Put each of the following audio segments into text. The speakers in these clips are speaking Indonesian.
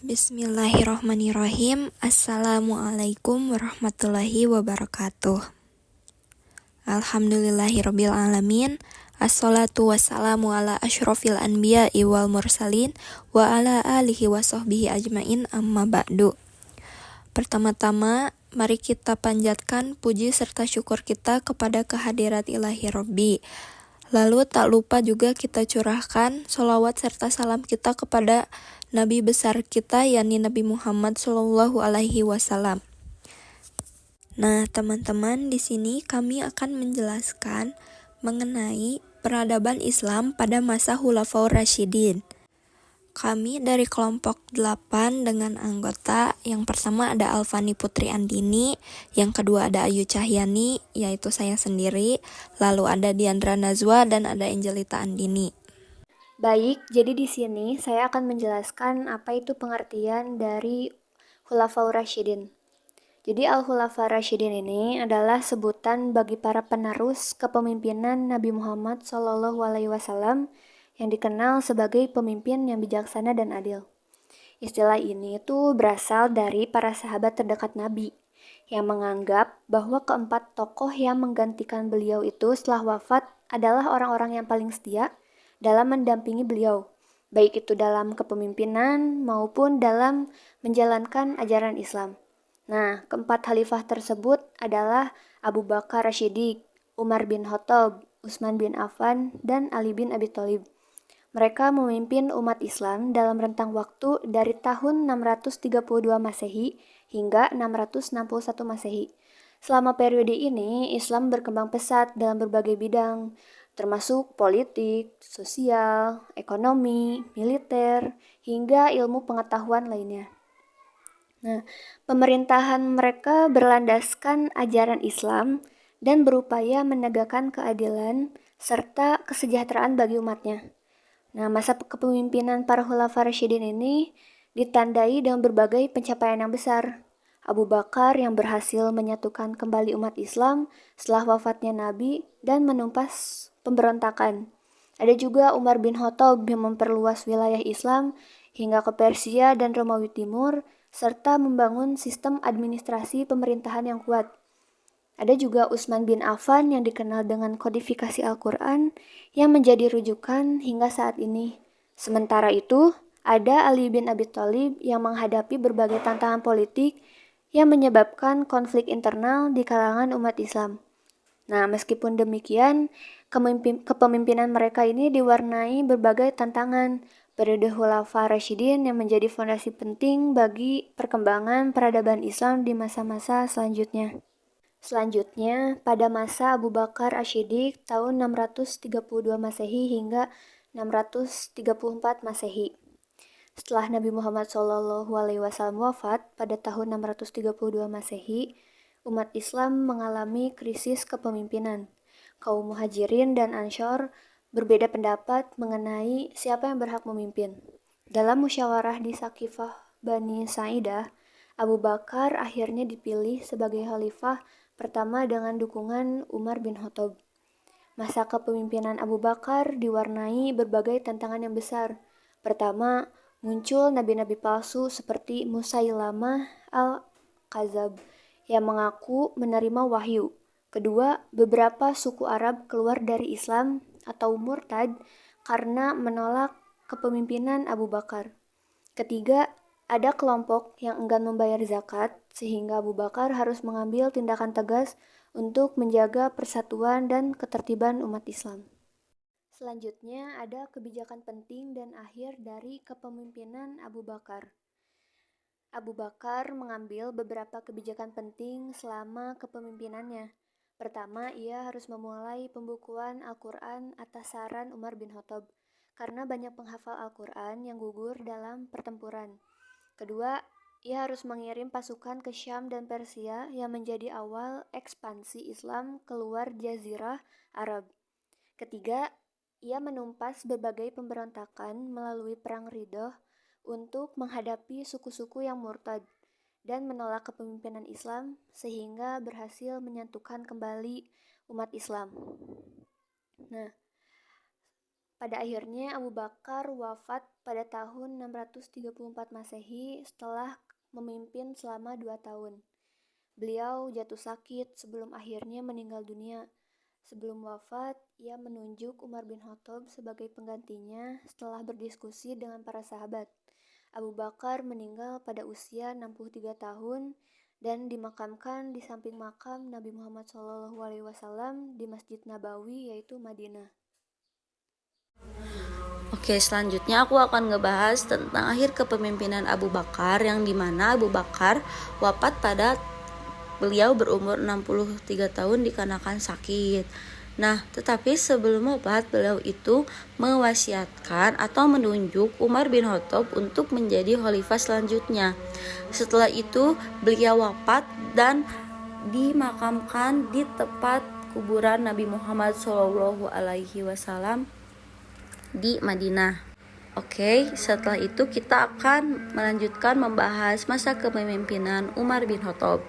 Bismillahirrahmanirrahim. Assalamualaikum warahmatullahi wabarakatuh. Alhamdulillahirabbil alamin. Assalatu wassalamu ala asyrofil anbiya'i wal mursalin wa ala alihi wa sahbihi ajmain, amma ba'du. Pertama-tama, mari kita panjatkan puji serta syukur kita kepada kehadirat ilahi Rabbi. Lalu tak lupa juga kita curahkan sholawat serta salam kita kepada Nabi besar kita, yakni Nabi Muhammad SAW. Nah, teman-teman, di sini kami akan menjelaskan mengenai peradaban Islam pada masa Khulafaur Rasyidin. Kami dari kelompok 8 dengan anggota. Yang pertama ada Alfani Putri Andini, yang kedua ada Ayu Cahyani, yaitu saya sendiri, lalu ada Diandra Nazwa, dan ada Angelita Andini. Baik, jadi di sini saya akan menjelaskan apa itu pengertian dari Khulafaur Rasyidin. Jadi Al-Khulafaur Rasyidin ini adalah sebutan bagi para penerus kepemimpinan Nabi Muhammad SAW yang dikenal sebagai pemimpin yang bijaksana dan adil. Istilah ini itu berasal dari para sahabat terdekat Nabi yang menganggap bahwa keempat tokoh yang menggantikan beliau itu setelah wafat adalah orang-orang yang paling setia dalam mendampingi beliau, baik itu dalam kepemimpinan maupun dalam menjalankan ajaran Islam. Nah, keempat khalifah tersebut adalah Abu Bakar Rashidik, Umar bin Khattab, Utsman bin Affan, dan Ali bin Abi Thalib. Mereka memimpin umat Islam dalam rentang waktu dari tahun 632 Masehi hingga 661 Masehi. Selama periode ini, Islam berkembang pesat dalam berbagai bidang, termasuk politik, sosial, ekonomi, militer, hingga ilmu pengetahuan lainnya. Nah, pemerintahan mereka berlandaskan ajaran Islam dan berupaya menegakkan keadilan serta kesejahteraan bagi umatnya. Nah, masa kepemimpinan para Khulafaur Rasyidin ini ditandai dengan berbagai pencapaian yang besar. Abu Bakar yang berhasil menyatukan kembali umat Islam setelah wafatnya Nabi dan menumpas pemberontakan. Ada juga Umar bin Khattab yang memperluas wilayah Islam hingga ke Persia dan Romawi Timur, serta membangun sistem administrasi pemerintahan yang kuat. Ada juga Utsman bin Affan yang dikenal dengan kodifikasi Al-Quran yang menjadi rujukan hingga saat ini. Sementara itu, ada Ali bin Abi Thalib yang menghadapi berbagai tantangan politik yang menyebabkan konflik internal di kalangan umat Islam. Nah, meskipun demikian, kepemimpinan mereka ini diwarnai berbagai tantangan. Periode Khulafaur Rasyidin yang menjadi fondasi penting bagi perkembangan peradaban Islam di masa-masa selanjutnya. Selanjutnya, pada masa Abu Bakar Asy-Siddiq tahun 632 Masehi hingga 634 Masehi. Setelah Nabi Muhammad SAW wafat pada tahun 632 Masehi, umat Islam mengalami krisis kepemimpinan. Kaum Muhajirin dan Ansyar berbeda pendapat mengenai siapa yang berhak memimpin. Dalam musyawarah di Saqifah Bani Sa'idah, Abu Bakar akhirnya dipilih sebagai khalifah pertama dengan dukungan Umar bin Khattab. Masa kepemimpinan Abu Bakar diwarnai berbagai tantangan yang besar. Pertama, muncul nabi-nabi palsu seperti Musailamah al-Kadzab yang mengaku menerima wahyu. Kedua, beberapa suku Arab keluar dari Islam atau murtad karena menolak kepemimpinan Abu Bakar. Ketiga, ada kelompok yang enggan membayar zakat, sehingga Abu Bakar harus mengambil tindakan tegas untuk menjaga persatuan dan ketertiban umat Islam. Selanjutnya ada kebijakan penting dan akhir dari kepemimpinan Abu Bakar. Abu Bakar mengambil beberapa kebijakan penting selama kepemimpinannya. Pertama, ia harus memulai pembukuan Al-Quran atas saran Umar bin Khattab, karena banyak penghafal Al-Quran yang gugur dalam pertempuran. Kedua, ia harus mengirim pasukan ke Syam dan Persia yang menjadi awal ekspansi Islam keluar Jazirah Arab. Ketiga, ia menumpas berbagai pemberontakan melalui Perang Riddah untuk menghadapi suku-suku yang murtad dan menolak kepemimpinan Islam sehingga berhasil menyatukan kembali umat Islam. Nah, Pada akhirnya Abu Bakar wafat pada tahun 634 Masehi setelah memimpin selama 2 tahun. Beliau jatuh sakit sebelum akhirnya meninggal dunia. Sebelum wafat, ia menunjuk Umar bin Khattab sebagai penggantinya setelah berdiskusi dengan para sahabat. Abu Bakar meninggal pada usia 63 tahun dan dimakamkan di samping makam Nabi Muhammad SAW di Masjid Nabawi, yaitu Madinah. Oke, selanjutnya aku akan ngebahas tentang akhir kepemimpinan Abu Bakar, yang dimana Abu Bakar wafat pada beliau berumur 63 tahun dikarenakan sakit. Nah, tetapi sebelum wafat, beliau itu mewasiatkan atau menunjuk Umar bin Khattab untuk menjadi khalifah selanjutnya. Setelah itu, beliau wafat dan dimakamkan di tempat kuburan Nabi Muhammad SAW di Madinah. Oke, setelah itu kita akan melanjutkan membahas masa kepemimpinan Umar bin Khattab.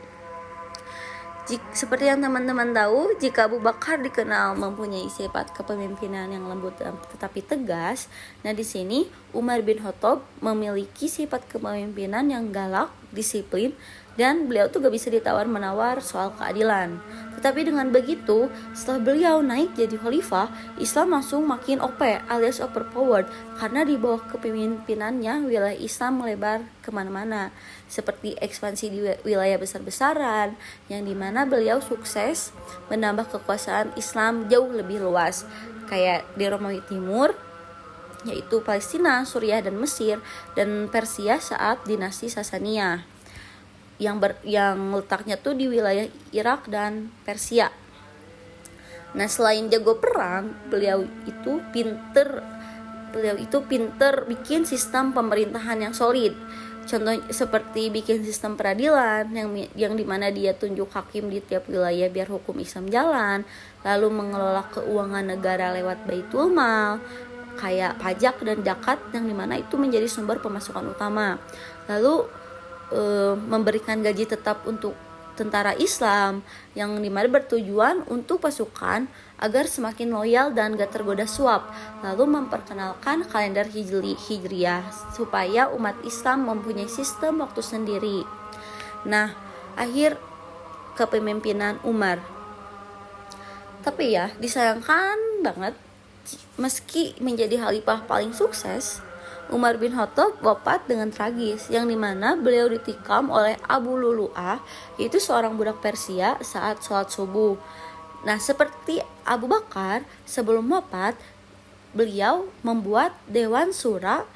Seperti yang teman-teman tahu, jika Abu Bakar dikenal mempunyai sifat kepemimpinan yang lembut tetapi tegas, nah di sini Umar bin Khattab memiliki sifat kepemimpinan yang galak, disiplin, dan beliau tuh gak bisa ditawar-menawar soal keadilan. Tetapi dengan begitu, setelah beliau naik jadi khalifah, Islam langsung makin OP alias overpowered, karena di bawah kepemimpinannya wilayah Islam melebar kemana-mana, seperti ekspansi di wilayah besar-besaran, yang dimana beliau sukses menambah kekuasaan Islam jauh lebih luas, kayak di Romawi Timur, yaitu Palestina, Suriah, dan Mesir, dan Persia saat dinasti Sasaniyah yang letaknya tuh di wilayah Irak dan Persia. Nah, selain jago perang, beliau itu pinter bikin sistem pemerintahan yang solid. Contoh seperti bikin sistem peradilan yang dimana dia tunjuk hakim di tiap wilayah biar hukum Islam jalan, lalu mengelola keuangan negara lewat Baitul Mal, kayak pajak dan zakat, yang dimana itu menjadi sumber pemasukan utama. Lalu memberikan gaji tetap untuk tentara Islam, yang dimana bertujuan untuk pasukan agar semakin loyal dan gak tergoda suap. Lalu memperkenalkan kalender Hijriah supaya umat Islam mempunyai sistem waktu sendiri. Nah, akhir kepemimpinan Umar. Tapi ya, disayangkan banget, meski menjadi khalifah paling sukses, Umar bin Khattab wafat dengan tragis, yang dimana beliau ditikam oleh Abu Lulu'ah, yaitu seorang budak Persia saat sholat subuh. Nah, seperti Abu Bakar, sebelum wafat, beliau membuat Dewan Syura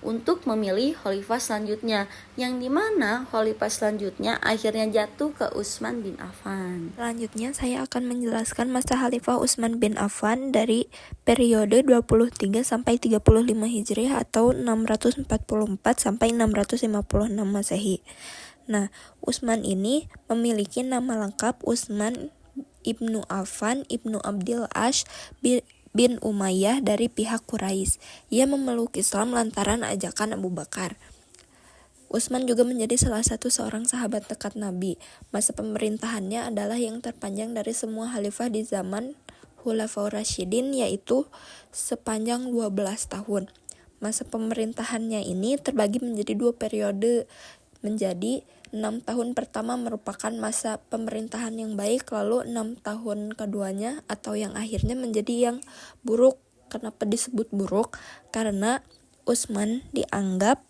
untuk memilih khalifah selanjutnya, yang dimana khalifah selanjutnya akhirnya jatuh ke Utsman bin Affan. Selanjutnya saya akan menjelaskan masa Khalifah Utsman bin Affan dari periode 23 sampai 35 Hijriah atau 644 sampai 656 Masehi. Nah, Utsman ini memiliki nama lengkap Utsman ibnu Affan ibnu Abdil Ash bin Umayyah dari pihak Quraisy. Ia memeluk Islam lantaran ajakan Abu Bakar. Utsman juga menjadi salah satu seorang sahabat dekat Nabi. Masa pemerintahannya adalah yang terpanjang dari semua khalifah di zaman Khulafaur Rasyidin, yaitu sepanjang 12 tahun. Masa pemerintahannya ini terbagi menjadi 2 periode, menjadi 6 tahun pertama merupakan masa pemerintahan yang baik, lalu 6 tahun keduanya atau yang akhirnya menjadi yang buruk. Kenapa disebut buruk? Karena Utsman dianggap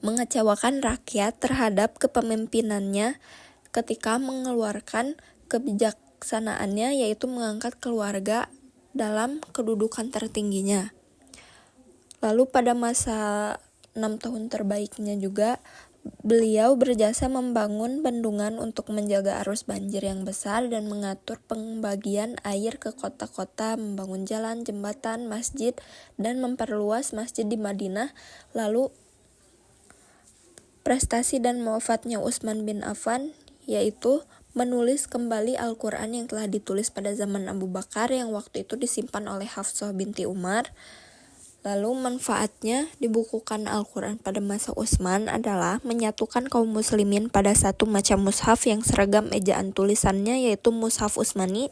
mengecewakan rakyat terhadap kepemimpinannya ketika mengeluarkan kebijaksanaannya, yaitu mengangkat keluarga dalam kedudukan tertingginya. Lalu pada masa 6 tahun terbaiknya juga, beliau berjasa membangun bendungan untuk menjaga arus banjir yang besar dan mengatur pembagian air ke kota-kota, membangun jalan, jembatan, masjid, dan memperluas masjid di Madinah. Lalu prestasi dan wafatnya Utsman bin Affan yaitu menulis kembali Al-Quran yang telah ditulis pada zaman Abu Bakar, yang waktu itu disimpan oleh Hafsah binti Umar. Lalu manfaatnya dibukukan Al-Quran pada masa Utsman adalah menyatukan kaum muslimin pada satu macam mushaf yang seragam ejaan tulisannya, yaitu mushaf Utsmani.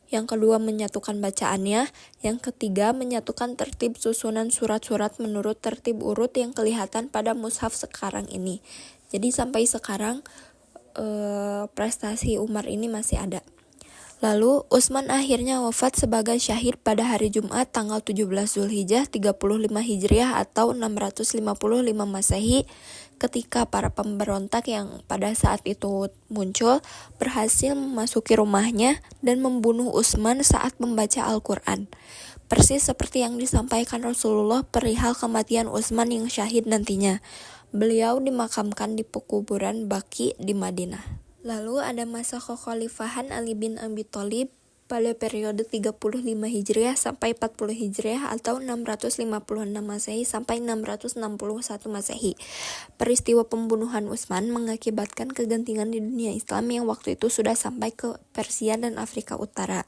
Yang kedua, menyatukan bacaannya. Yang ketiga, menyatukan tertib susunan surat-surat menurut tertib urut yang kelihatan pada mushaf sekarang ini. Jadi sampai sekarang prestasi Umar ini masih ada. Lalu, Utsman akhirnya wafat sebagai syahid pada hari Jumat tanggal 17 Zulhijjah 35 Hijriah atau 655 Masehi ketika para pemberontak yang pada saat itu muncul berhasil memasuki rumahnya dan membunuh Utsman saat membaca Al-Quran. Persis seperti yang disampaikan Rasulullah perihal kematian Utsman yang syahid nantinya. Beliau dimakamkan di pekuburan Baqi di Madinah. Lalu ada masa kekhalifahan Ali bin Abi Thalib pada periode 35 Hijriah sampai 40 Hijriah atau 656 Masehi sampai 661 Masehi. Peristiwa pembunuhan Utsman mengakibatkan kegentingan di dunia Islam yang waktu itu sudah sampai ke Persia dan Afrika Utara.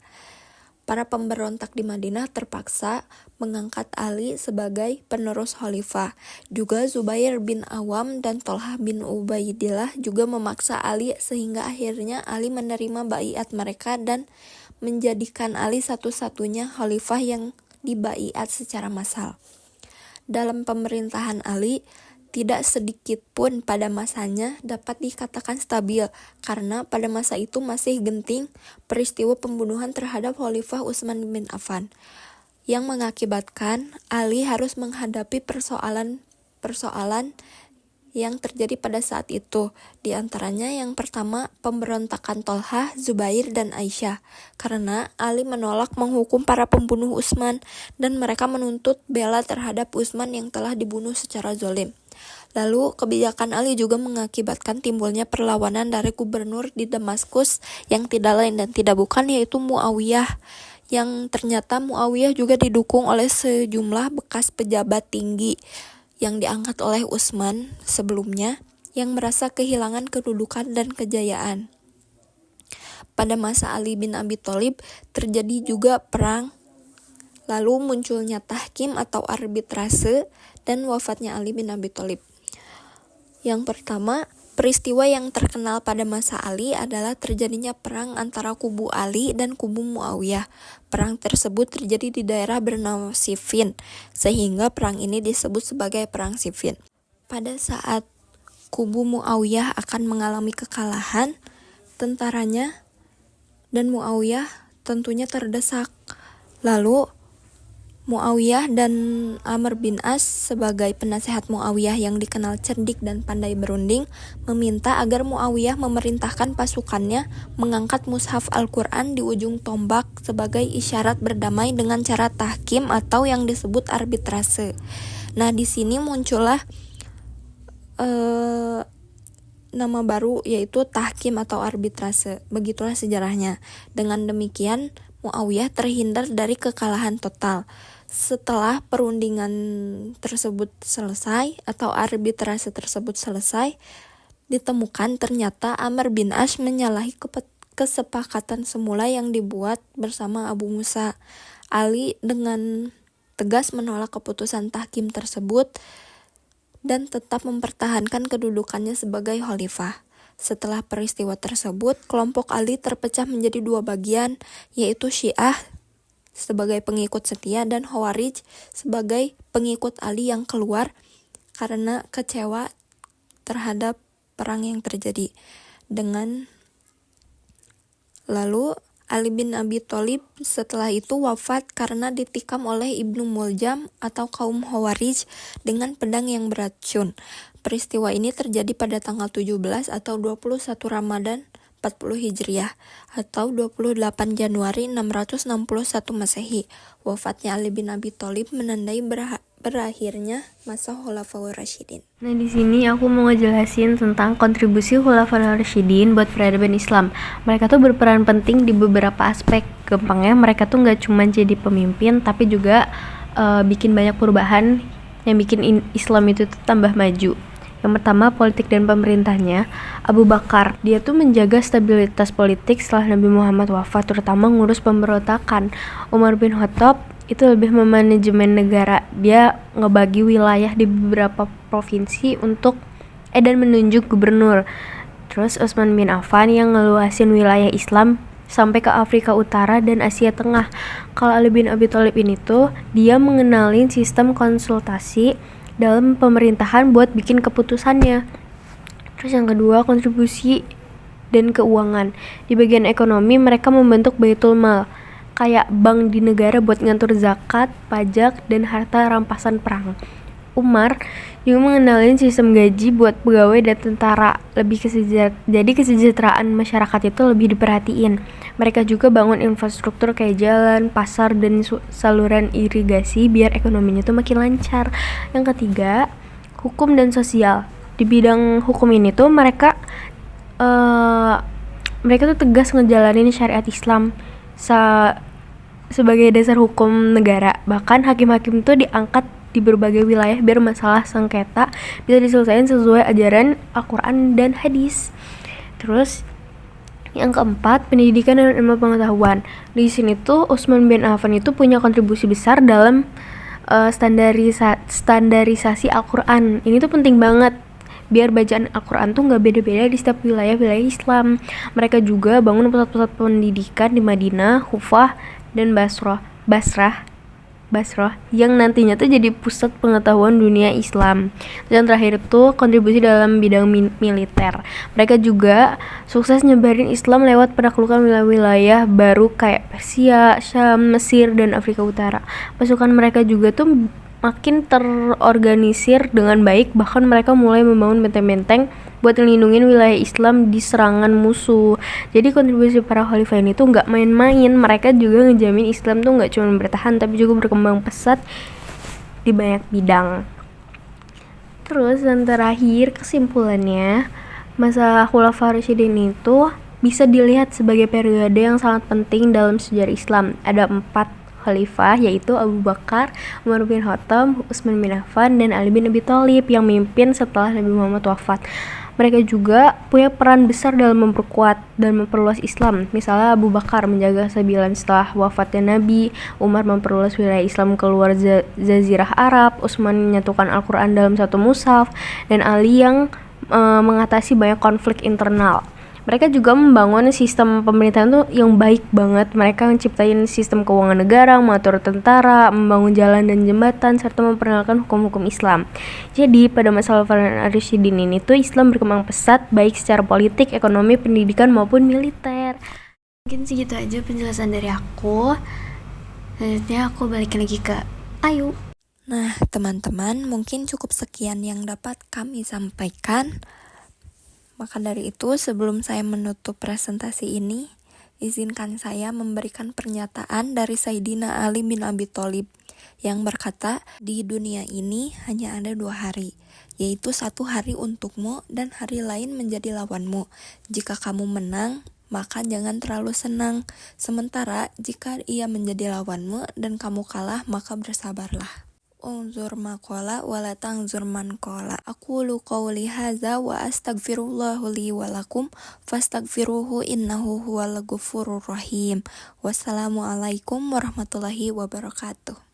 Para pemberontak di Madinah terpaksa mengangkat Ali sebagai penerus khalifah. Juga Zubair bin Awam dan Tolhah bin Ubaidillah juga memaksa Ali sehingga akhirnya Ali menerima baiat mereka dan menjadikan Ali satu-satunya khalifah yang dibaiat secara massal. Dalam pemerintahan Ali, tidak sedikit pun pada masanya dapat dikatakan stabil karena pada masa itu masih genting peristiwa pembunuhan terhadap Khalifah Utsman bin Affan yang mengakibatkan Ali harus menghadapi persoalan yang terjadi pada saat itu. Di antaranya yang pertama, pemberontakan Tolhah, Zubair, dan Aisyah karena Ali menolak menghukum para pembunuh Utsman dan mereka menuntut bela terhadap Utsman yang telah dibunuh secara zalim. Lalu, kebijakan Ali juga mengakibatkan timbulnya perlawanan dari gubernur di Damaskus yang tidak lain dan tidak bukan yaitu Muawiyah, yang ternyata Muawiyah juga didukung oleh sejumlah bekas pejabat tinggi yang diangkat oleh Utsman sebelumnya yang merasa kehilangan kedudukan dan kejayaan. Pada masa Ali bin Abi Thalib terjadi juga perang, lalu munculnya tahkim atau arbitrase dan wafatnya Ali bin Abi Thalib. Yang pertama, peristiwa yang terkenal pada masa Ali adalah terjadinya perang antara kubu Ali dan kubu Muawiyah. Perang tersebut terjadi di daerah bernama Siffin, sehingga perang ini disebut sebagai Perang Siffin. Pada saat kubu Muawiyah akan mengalami kekalahan, tentaranya dan Muawiyah tentunya terdesak. Lalu Muawiyah dan Amr bin As sebagai penasehat Muawiyah yang dikenal cerdik dan pandai berunding meminta agar Muawiyah memerintahkan pasukannya mengangkat mushaf Al-Quran di ujung tombak sebagai isyarat berdamai dengan cara tahkim atau yang disebut arbitrase. Nah, di sini muncullah nama baru yaitu tahkim atau arbitrase. Begitulah sejarahnya. Dengan demikian Muawiyah terhindar dari kekalahan total. Setelah perundingan tersebut selesai atau arbitrase tersebut selesai, ditemukan ternyata Amr bin As menyalahi kesepakatan semula yang dibuat bersama Abu Musa. Ali dengan tegas menolak keputusan tahkim tersebut dan tetap mempertahankan kedudukannya sebagai khalifah. Setelah peristiwa tersebut, kelompok Ali terpecah menjadi dua bagian, yaitu Syiah sebagai pengikut setia dan Khawarij sebagai pengikut Ali yang keluar karena kecewa terhadap perang yang terjadi. Lalu Ali bin Abi Thalib setelah itu wafat karena ditikam oleh Ibnu Muljam atau kaum Khawarij dengan pedang yang beracun. Peristiwa ini terjadi pada tanggal 17 atau 21 Ramadan 40 Hijriah atau 28 Januari 661 Masehi. Wafatnya Ali bin Abi Thalib menandai berakhirnya masa Khulafaur Rasyidin. Nah, di sini aku mau ngejelasin tentang kontribusi Khulafaur Rasyidin buat peradaban Islam. Mereka tuh berperan penting di beberapa aspek. Gampangnya mereka tuh nggak cuma jadi pemimpin, tapi juga bikin banyak perubahan yang bikin Islam itu tuh tambah maju. Yang pertama, politik dan pemerintahnya. Abu Bakar, dia tuh menjaga stabilitas politik setelah Nabi Muhammad wafat, terutama ngurus pemberontakan. Umar bin Khattab itu lebih memanajemen negara. Dia ngebagi wilayah di beberapa provinsi dan menunjuk gubernur. Terus Utsman bin Affan yang ngeluasin wilayah Islam sampai ke Afrika Utara dan Asia Tengah. Kalau Ali bin Abi Thalib ini tuh dia mengenalin sistem konsultasi dalam pemerintahan buat bikin keputusannya. Terus yang kedua, kontribusi dan keuangan. Di bagian ekonomi mereka membentuk Baitul Mal, kayak bank di negara buat ngatur zakat, pajak, dan harta rampasan perang. Umar juga mengenalin sistem gaji buat pegawai dan tentara, jadi kesejahteraan masyarakat itu lebih diperhatiin. Mereka juga bangun infrastruktur kayak jalan, pasar, dan saluran irigasi biar ekonominya tuh makin lancar. Yang ketiga, hukum dan sosial. Di bidang hukum ini tuh mereka tuh tegas ngejalanin syariat Islam sebagai dasar hukum negara. Bahkan hakim-hakim tuh diangkat di berbagai wilayah biar masalah sengketa bisa diselesaikan sesuai ajaran Al-Quran dan hadis. Terus yang keempat, pendidikan dan ilmu pengetahuan. Di sini tuh Utsman bin Affan itu punya kontribusi besar dalam standarisasi Al-Quran. Ini tuh penting banget biar bacaan Al-Quran tuh gak beda-beda di setiap wilayah Islam. Mereka juga bangun pusat-pusat pendidikan di Madinah, Kufah, dan Basrah yang nantinya tuh jadi pusat pengetahuan dunia Islam. Dan terakhir tuh kontribusi dalam bidang militer. Mereka juga sukses nyebarin Islam lewat penaklukan wilayah baru kayak Persia, Syam, Mesir, dan Afrika Utara. Pasukan mereka juga tuh makin terorganisir dengan baik, bahkan mereka mulai membangun benteng-benteng buat ngelindungin wilayah Islam di serangan musuh. Jadi kontribusi para khalifah ini tuh gak main-main. Mereka juga ngejamin Islam tuh gak cuma bertahan tapi juga berkembang pesat di banyak bidang. Terus yang terakhir, kesimpulannya, masa Khulafaur Rasyidin itu bisa dilihat sebagai periode yang sangat penting dalam sejarah Islam. Ada 4 khalifah, yaitu Abu Bakar, Umar bin Khattab, Utsman bin Affan, dan Ali bin Abi Thalib yang mimpin setelah Nabi Muhammad wafat. Mereka juga punya peran besar dalam memperkuat dan memperluas Islam. Misalnya Abu Bakar menjaga kestabilan setelah wafatnya Nabi, Umar memperluas wilayah Islam keluar Jazirah Arab, Utsman menyatukan Al-Quran dalam satu mushaf, dan Ali yang mengatasi banyak konflik internal. Mereka juga membangun sistem pemerintahan tuh yang baik banget. Mereka menciptain sistem keuangan negara, mengatur tentara, membangun jalan dan jembatan, serta memperkenalkan hukum-hukum Islam. Jadi pada masa Khulafaur Rasyidin ini tuh Islam berkembang pesat baik secara politik, ekonomi, pendidikan maupun militer. Mungkin segitu aja penjelasan dari aku. Selanjutnya aku balik lagi ke Ayu. Nah, teman-teman, mungkin cukup sekian yang dapat kami sampaikan. Maka dari itu, sebelum saya menutup presentasi ini, izinkan saya memberikan pernyataan dari Sayyidina Ali bin Abi Thalib yang berkata, di dunia ini hanya ada 2 hari, yaitu 1 hari untukmu dan hari lain menjadi lawanmu. Jika kamu menang, maka jangan terlalu senang. Sementara jika ia menjadi lawanmu dan kamu kalah, maka bersabarlah. Unzur maqala wala tangzur man qala. Aqulu qawli hadza wa astaghfirullahu li wa lakum fastaghfiruhu innahu huwal ghafurur rahim. Wassalamualaikum warahmatullahi wabarakatuh.